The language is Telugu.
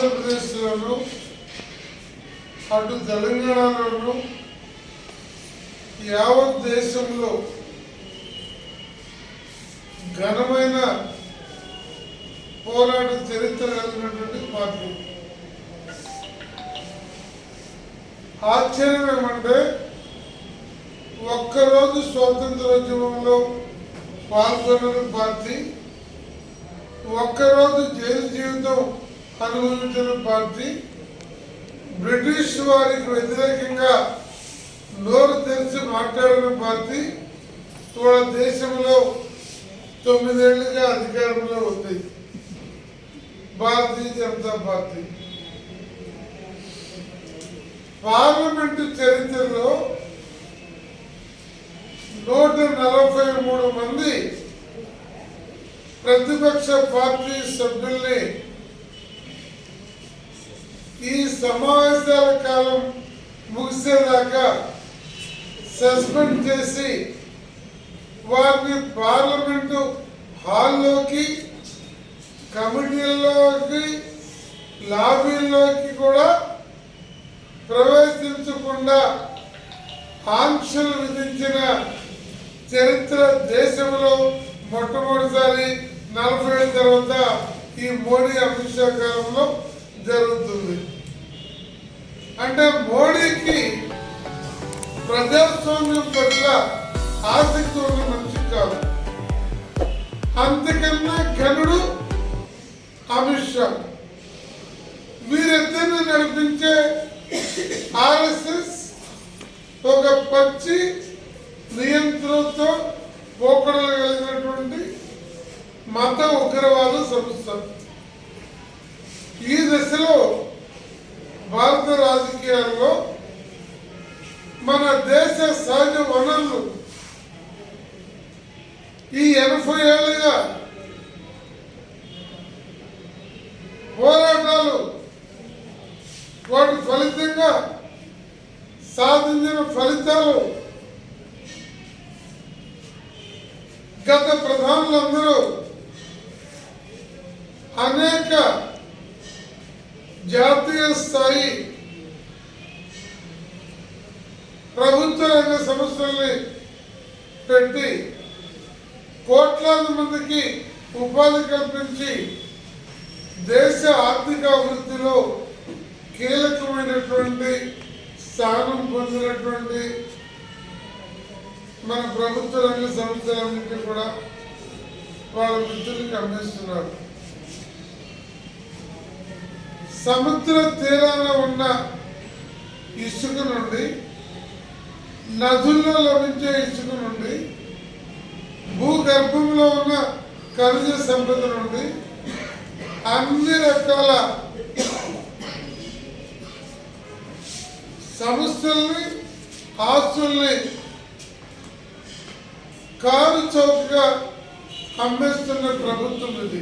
ఆంధ్రప్రదేశ్లోను అటు తెలంగాణలోను యావత్ దేశంలో ఘనమైన పోరాట చరిత్ర కలిగినటువంటి పార్టీ. ఆశ్చర్యం ఏమంటే ఒక్కరోజు స్వాతంత్రోద్యమంలో పాల్గొన్న పార్టీ, ఒక్కరోజు జైలు జీవితం అనుభవించిన పార్టీ, బ్రిటిష్ వారికి వ్యతిరేకంగా నోరు తెరిచి మాట్లాడిన పార్టీ ఇవాళ దేశంలో 9 ఏళ్లుగా అధికారంలో ఉంది. భారతీయ జనతా పార్టీ పార్లమెంటు చరిత్రలో 143 మంది ప్రతిపక్ష పార్టీ సభ్యుల్ని ఈ సమావేశాల కాలం ముగిసేదాకా సస్పెండ్ చేసి వారిని పార్లమెంటు హాల్లోకి, కమిటీల్లోకి, లాబీల్లోకి కూడా ప్రవేశించకుండా ఆంక్షలు విధించిన చరిత్ర దేశంలో మొట్టమొదటిసారి 40 ఏళ్ళ తర్వాత ఈ మోడీ అమిత్ షా కాలంలో జరుగుతుంది. అంటే మోడీకి ప్రజాస్వామ్యం పట్ల ఆసక్తి ఉన్న మనిషి కాదు. అంతకన్నా ఘనుడు అమిత్ షా. వీరిద్దరిని నడిపించే ఆర్ఎస్ఎస్ ఒక పచ్చి నియంత్రణతో పోకడలు కలిగినటువంటి మత ఉగ్రవాద సంస్థ. ఈ దశలో భారత రాజకీయాల్లో మన దేశ సహజ వనరులు ఈ 80 ఏళ్ళుగా పోరాటాలు వాటి ఫలితంగా సాధించిన ఫలితాలు గత ప్రధానులందరూ అనేక జాతీయ స్థాయి ప్రభుత్వ రంగ సంస్థల్ని పెట్టి కోట్లాది మందికి ఉపాధి కల్పించి దేశ ఆర్థిక అభివృద్ధిలో కీలకమైనటువంటి స్థానం పొందినటువంటి మన ప్రభుత్వ రంగ సంస్థలన్నింటినీ కూడా వాళ్ళ మిత్రులకు అందిస్తున్నారు. సముద్ర తీరాన ఉన్న ఇసుక నుండి, నదుల్లో లభించే ఇసుక నుండి, భూగర్భంలో ఉన్న ఖనిజ సంపద నుండి అన్ని రకాల సంస్థల్ని, ఆస్తుల్ని కారు చౌకగా అమ్మేస్తున్న ప్రభుత్వం ఇది.